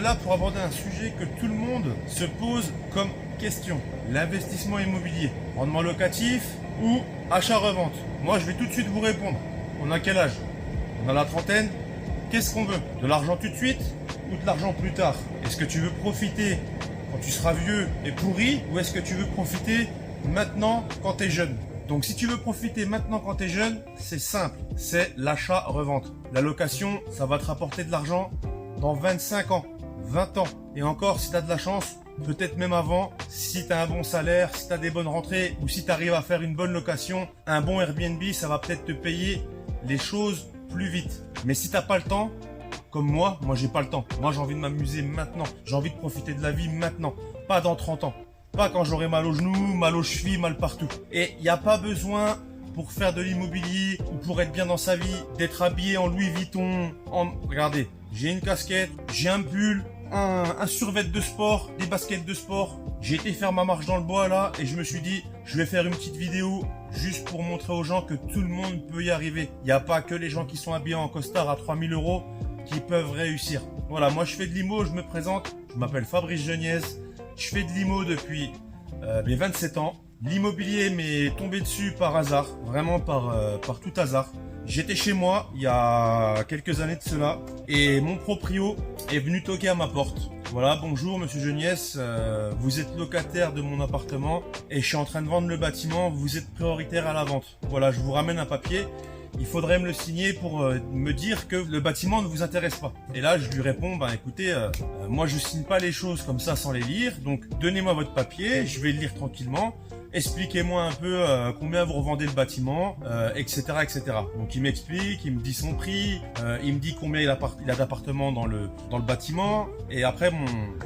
là pour aborder un sujet que tout le monde se pose comme question. L'investissement immobilier, rendement locatif ou achat-revente. Moi, je vais tout de suite vous répondre. On a quel âge? On a la trentaine. Qu'est-ce qu'on veut? De l'argent tout de suite ou de l'argent plus tard? Est-ce que tu veux profiter quand tu seras vieux et pourri ou est-ce que tu veux profiter maintenant quand tu es jeune? Donc si tu veux profiter maintenant quand tu es jeune, c'est simple, c'est l'achat-revente. La location, ça va te rapporter de l'argent dans 25 ans, 20 ans. Et encore, si tu as de la chance, peut-être même avant, si tu as un bon salaire, si tu as des bonnes rentrées ou si tu arrives à faire une bonne location, un bon Airbnb, ça va peut-être te payer les choses plus vite. Mais si tu n'as pas le temps, comme moi j'ai pas le temps. Moi j'ai envie de m'amuser maintenant. J'ai envie de profiter de la vie maintenant, pas dans 30 ans. Pas quand j'aurai mal aux genoux, mal aux chevilles, mal partout. Et il n'y a pas besoin pour faire de l'immobilier ou pour être bien dans sa vie d'être habillé en Louis Vuitton. Regardez, j'ai une casquette, j'ai un pull, un survêt de sport, des baskets de sport. J'ai été faire ma marche dans le bois là et je me suis dit je vais faire une petite vidéo juste pour montrer aux gens que tout le monde peut y arriver. Il n'y a pas que les gens qui sont habillés en costard à 3000 € qui peuvent réussir. Voilà, moi je fais de l'IMO, je me présente, je m'appelle Fabrice Geniez. Je fais de l'IMO depuis mes 27 ans. L'immobilier m'est tombé dessus par hasard, vraiment par tout hasard. J'étais chez moi il y a quelques années de cela et mon proprio est venu toquer à ma porte. Voilà, bonjour monsieur Geniez, vous êtes locataire de mon appartement et je suis en train de vendre le bâtiment, vous êtes prioritaire à la vente. Voilà, je vous ramène un papier. Il faudrait me le signer pour me dire que le bâtiment ne vous intéresse pas. Et là, je lui réponds, écoutez, moi je signe pas les choses comme ça sans les lire, donc donnez-moi votre papier, je vais le lire tranquillement, expliquez-moi un peu combien vous revendez le bâtiment, etc., etc. Donc il m'explique, il me dit son prix, il me dit combien il a d'appartements dans le bâtiment, et après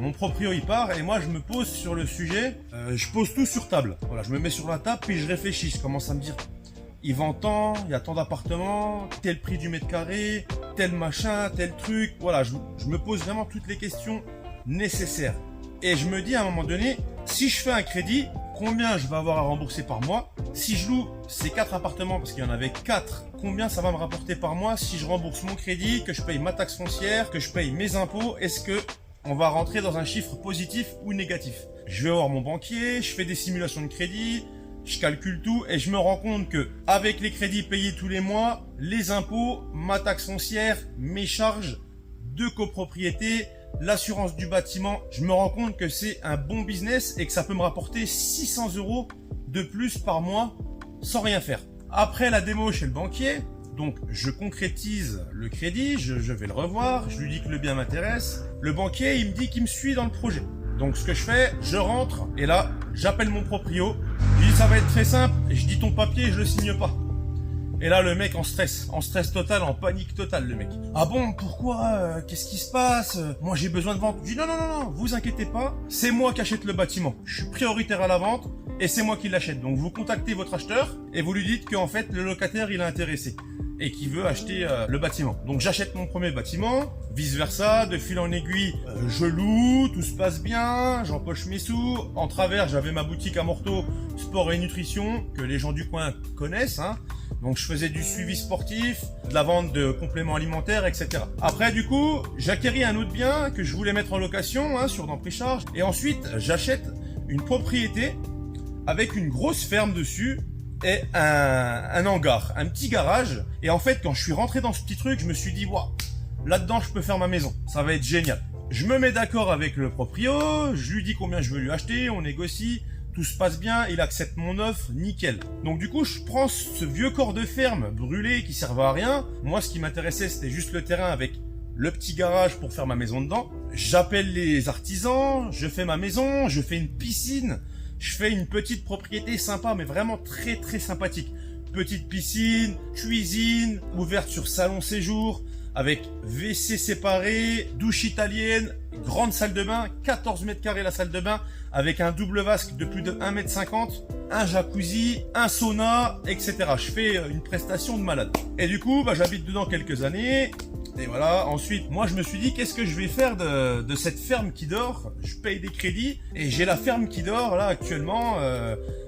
mon proprio il part, et moi je me pose sur le sujet, je pose tout sur table. Voilà, je me mets sur la table, puis je réfléchis, je commence à me dire... Il vend tant, il y a tant d'appartements, tel prix du mètre carré, tel machin, tel truc. Voilà, je me pose vraiment toutes les questions nécessaires. Et je me dis à un moment donné, si je fais un crédit, combien je vais avoir à rembourser par mois? Si je loue ces 4 appartements, parce qu'il y en avait 4, combien ça va me rapporter par mois si je rembourse mon crédit, que je paye ma taxe foncière, que je paye mes impôts? Est-ce que on va rentrer dans un chiffre positif ou négatif? Je vais voir mon banquier, je fais des simulations de crédit, je calcule tout et je me rends compte que avec les crédits payés tous les mois, les impôts, ma taxe foncière, mes charges de copropriété, l'assurance du bâtiment, je me rends compte que c'est un bon business et que ça peut me rapporter 600 € de plus par mois sans rien faire. Après la démo chez le banquier, donc je concrétise le crédit, je vais le revoir, je lui dis que le bien m'intéresse. Le banquier, il me dit qu'il me suit dans le projet. Donc ce que je fais, je rentre et là, j'appelle mon proprio. Je dis ça va être très simple, et je dis ton papier, je le signe pas. Et là le mec en stress total, en panique totale le mec. Ah bon, pourquoi? Qu'est-ce qui se passe? Moi j'ai besoin de vente. Je dis non, vous inquiétez pas, c'est moi qui achète le bâtiment. Je suis prioritaire à la vente et c'est moi qui l'achète. Donc vous contactez votre acheteur et vous lui dites qu'en fait le locataire il est intéressé et qui veut acheter le bâtiment. Donc j'achète mon premier bâtiment, vice versa, de fil en aiguille, je loue, tout se passe bien, j'empoche mes sous. En travers, j'avais ma boutique à Morteau, sport et nutrition, que les gens du coin connaissent, hein. Donc je faisais du suivi sportif, de la vente de compléments alimentaires, etc. Après du coup, j'acquéris un autre bien que je voulais mettre en location, hein, sur d'emprécharge. Et ensuite, j'achète une propriété avec une grosse ferme dessus, et un hangar, un petit garage. Et en fait, quand je suis rentré dans ce petit truc, je me suis dit, waouh, là-dedans, je peux faire ma maison. Ça va être génial. Je me mets d'accord avec le proprio, je lui dis combien je veux lui acheter, on négocie, tout se passe bien, il accepte mon offre, nickel. Donc du coup, je prends ce vieux corps de ferme brûlé qui servait à rien. Moi, ce qui m'intéressait, c'était juste le terrain avec le petit garage pour faire ma maison dedans. J'appelle les artisans, je fais ma maison, je fais une piscine. Je fais une petite propriété sympa, mais vraiment très très sympathique. Petite piscine, cuisine, ouverte sur salon séjour, avec WC séparé, douche italienne, grande salle de bain, 14 mètres carrés la salle de bain, avec un double vasque de plus de 1,50 m, un jacuzzi, un sauna, etc. Je fais une prestation de malade. Et du coup, j'habite dedans quelques années. Et voilà, ensuite, moi je me suis dit, qu'est-ce que je vais faire de cette ferme qui dort? Je paye des crédits et j'ai la ferme qui dort là actuellement,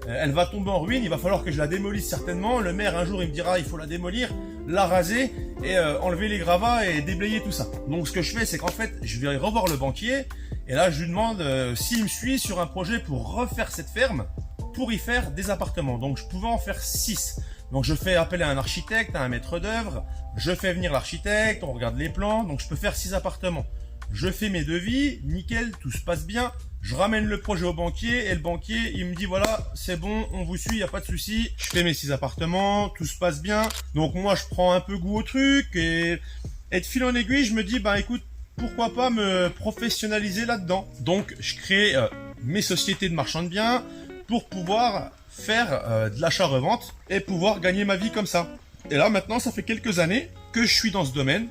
elle va tomber en ruine, il va falloir que je la démolisse certainement. Le maire un jour il me dira, il faut la démolir. la raser et enlever les gravats et déblayer tout ça. Donc ce que je fais, c'est qu'en fait, je vais revoir le banquier et là, je lui demande s'il me suit sur un projet pour refaire cette ferme, pour y faire des appartements. Donc je pouvais en faire 6. Donc je fais appel à un architecte, à un maître d'œuvre, je fais venir l'architecte, on regarde les plans, donc je peux faire 6 appartements. Je fais mes devis, nickel, tout se passe bien. Je ramène le projet au banquier et le banquier, il me dit voilà, c'est bon, on vous suit, il n'y a pas de souci. Je fais mes 6 appartements, tout se passe bien. Donc moi, je prends un peu goût au truc et de fil en aiguille, je me dis bah écoute, pourquoi pas me professionnaliser là-dedans. Donc je crée mes sociétés de marchand de biens pour pouvoir faire de l'achat-revente et pouvoir gagner ma vie comme ça. Et là maintenant, ça fait quelques années que je suis dans ce domaine,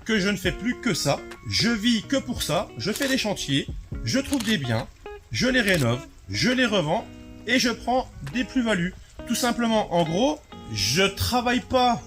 que je ne fais plus que ça, je vis que pour ça, je fais des chantiers, je trouve des biens, je les rénove, je les revends et je prends des plus-values. Tout simplement, en gros, je travaille pas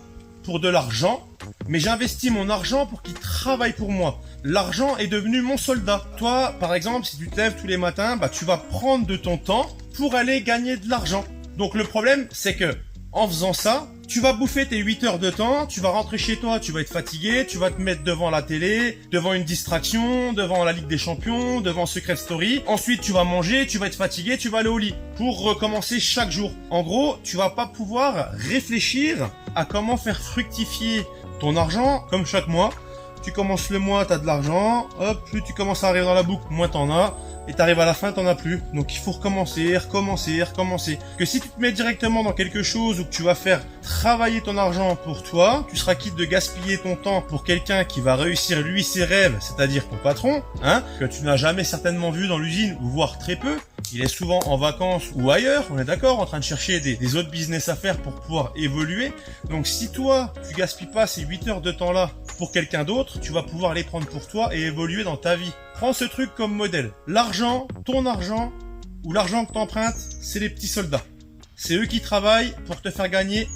pour de l'argent, mais j'investis mon argent pour qu'il travaille pour moi. L'argent est devenu mon soldat. Toi, par exemple, si tu te lèves tous les matins, bah, tu vas prendre de ton temps pour aller gagner de l'argent. Donc le problème, c'est que en faisant ça, tu vas bouffer tes 8 heures de temps, tu vas rentrer chez toi, tu vas être fatigué, tu vas te mettre devant la télé, devant une distraction, devant la Ligue des Champions, devant Secret Story. Ensuite, tu vas manger, tu vas être fatigué, tu vas aller au lit pour recommencer chaque jour. En gros, tu vas pas pouvoir réfléchir à comment faire fructifier ton argent comme chaque mois. Tu commences le mois, tu as de l'argent, hop, plus tu commences à arriver dans la boucle, moins t'en as. Et t'arrives à la fin, t'en as plus. Donc il faut recommencer. Que si tu te mets directement dans quelque chose où tu vas faire travailler ton argent pour toi, tu seras quitte de gaspiller ton temps pour quelqu'un qui va réussir lui ses rêves, c'est-à-dire ton patron, hein, que tu n'as jamais certainement vu dans l'usine ou voire très peu. Il est souvent en vacances ou ailleurs, on est d'accord, en train de chercher des autres business à faire pour pouvoir évoluer. Donc si toi, tu gaspilles pas ces 8 heures de temps-là pour quelqu'un d'autre, tu vas pouvoir les prendre pour toi et évoluer dans ta vie. Prends ce truc comme modèle. L'argent, ton argent, ou l'argent que t'empruntes, c'est les petits soldats. C'est eux qui travaillent pour te faire gagner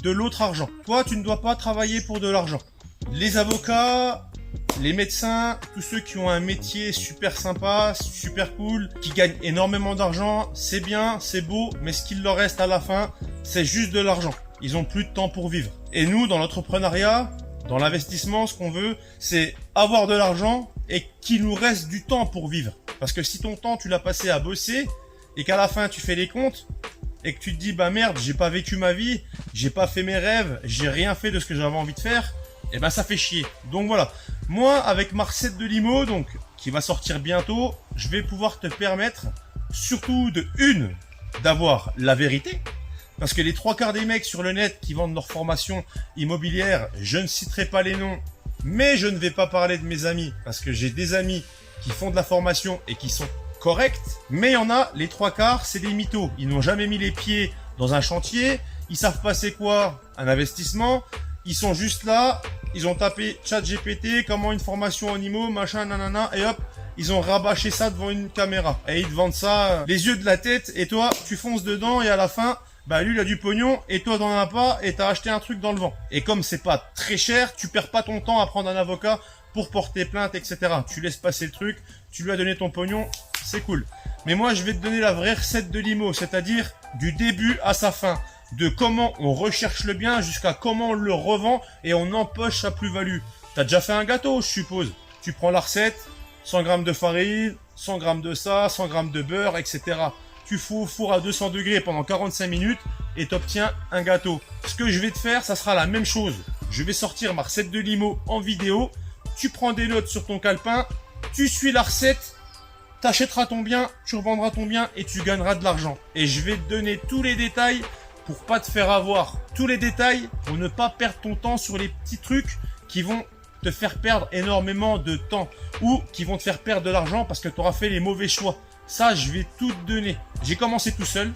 de l'autre argent. Toi, tu ne dois pas travailler pour de l'argent. Les avocats, les médecins, tous ceux qui ont un métier super sympa, super cool, qui gagnent énormément d'argent, c'est bien, c'est beau, mais ce qu'il leur reste à la fin, c'est juste de l'argent. Ils ont plus de temps pour vivre. Et nous, dans l'entrepreneuriat, dans l'investissement, ce qu'on veut, c'est avoir de l'argent et qu'il nous reste du temps pour vivre. Parce que si ton temps, tu l'as passé à bosser et qu'à la fin, tu fais les comptes et que tu te dis, bah merde, j'ai pas vécu ma vie, j'ai pas fait mes rêves, j'ai rien fait de ce que j'avais envie de faire, et ben ça fait chier. Donc voilà. Moi, avec ma recette de limo, donc, qui va sortir bientôt, je vais pouvoir te permettre, surtout d'avoir la vérité. Parce que les 3/4 des mecs sur le net qui vendent leur formation immobilière, je ne citerai pas les noms, mais je ne vais pas parler de mes amis, parce que j'ai des amis qui font de la formation et qui sont corrects, mais il y en a, les 3/4, c'est des mythos. Ils n'ont jamais mis les pieds dans un chantier, ils savent pas c'est quoi un investissement, ils sont juste là, ils ont tapé ChatGPT, comment une formation en IMO, machin, nanana, et hop, ils ont rabâché ça devant une caméra. Et ils te vendent ça les yeux de la tête, et toi, tu fonces dedans, et à la fin, bah lui il a du pognon et toi t'en as pas et t'as acheté un truc dans le vent. Et comme c'est pas très cher, tu perds pas ton temps à prendre un avocat pour porter plainte, etc. Tu laisses passer le truc, tu lui as donné ton pognon, c'est cool. Mais moi je vais te donner la vraie recette de l'IMO, c'est-à-dire du début à sa fin, de comment on recherche le bien jusqu'à comment on le revend et on empoche sa plus-value. T'as déjà fait un gâteau, je suppose. Tu prends la recette, 100 grammes de farine, 100 grammes de ça, 100 grammes de beurre, etc. Tu fous au four à 200 degrés pendant 45 minutes et t'obtiens un gâteau. Ce que je vais te faire, ça sera la même chose. Je vais sortir ma recette de limo en vidéo. Tu prends des notes sur ton calepin, tu suis la recette, t'achèteras ton bien, tu revendras ton bien et tu gagneras de l'argent. Et je vais te donner tous les détails pour pas te faire avoir. Tous les détails pour ne pas perdre ton temps sur les petits trucs qui vont te faire perdre énormément de temps ou qui vont te faire perdre de l'argent parce que tu auras fait les mauvais choix. Ça, je vais tout te donner. J'ai commencé tout seul.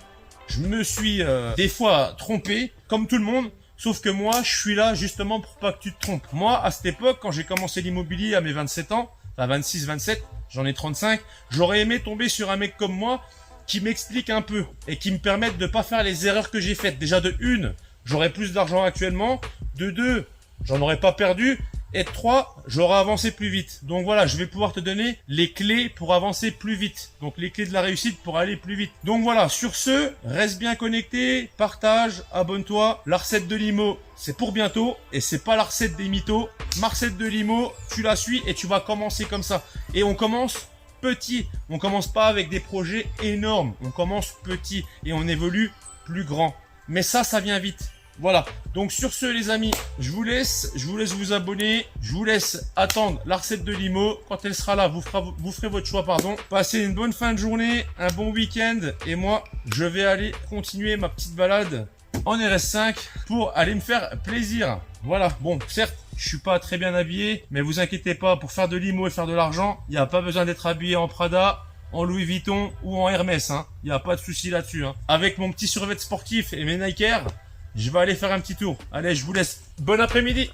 Je me suis des fois trompé, comme tout le monde. Sauf que moi, je suis là justement pour pas que tu te trompes. Moi, à cette époque, quand j'ai commencé l'immobilier à mes 27 ans, enfin 26, 27, j'en ai 35, j'aurais aimé tomber sur un mec comme moi qui m'explique un peu et qui me permette de pas faire les erreurs que j'ai faites. Déjà de une, j'aurais plus d'argent actuellement. De deux, j'en aurais pas perdu. Et 3, j'aurai avancé plus vite. Donc voilà, je vais pouvoir te donner les clés pour avancer plus vite. Donc les clés de la réussite pour aller plus vite. Donc voilà, sur ce, reste bien connecté, partage, abonne-toi. La recette de limo, c'est pour bientôt et c'est pas la recette des mythos. Ma recette de limo, tu la suis et tu vas commencer comme ça. Et on commence petit. On commence pas avec des projets énormes. On commence petit et on évolue plus grand. Mais ça vient vite. Voilà, donc sur ce les amis, je vous laisse vous abonner, je vous laisse attendre la recette de limo, quand elle sera là, vous ferez votre choix, pardon. Passez une bonne fin de journée, un bon week-end, et moi, je vais aller continuer ma petite balade en RS5 pour aller me faire plaisir. Voilà, bon, certes, je suis pas très bien habillé, mais vous inquiétez pas, pour faire de limo et faire de l'argent, il n'y a pas besoin d'être habillé en Prada, en Louis Vuitton ou en Hermès, hein. Il n'y a pas de souci là-dessus, hein. Avec mon petit survêt sportif et mes Nike Air, je vais aller faire un petit tour. Allez, je vous laisse. Bon après-midi.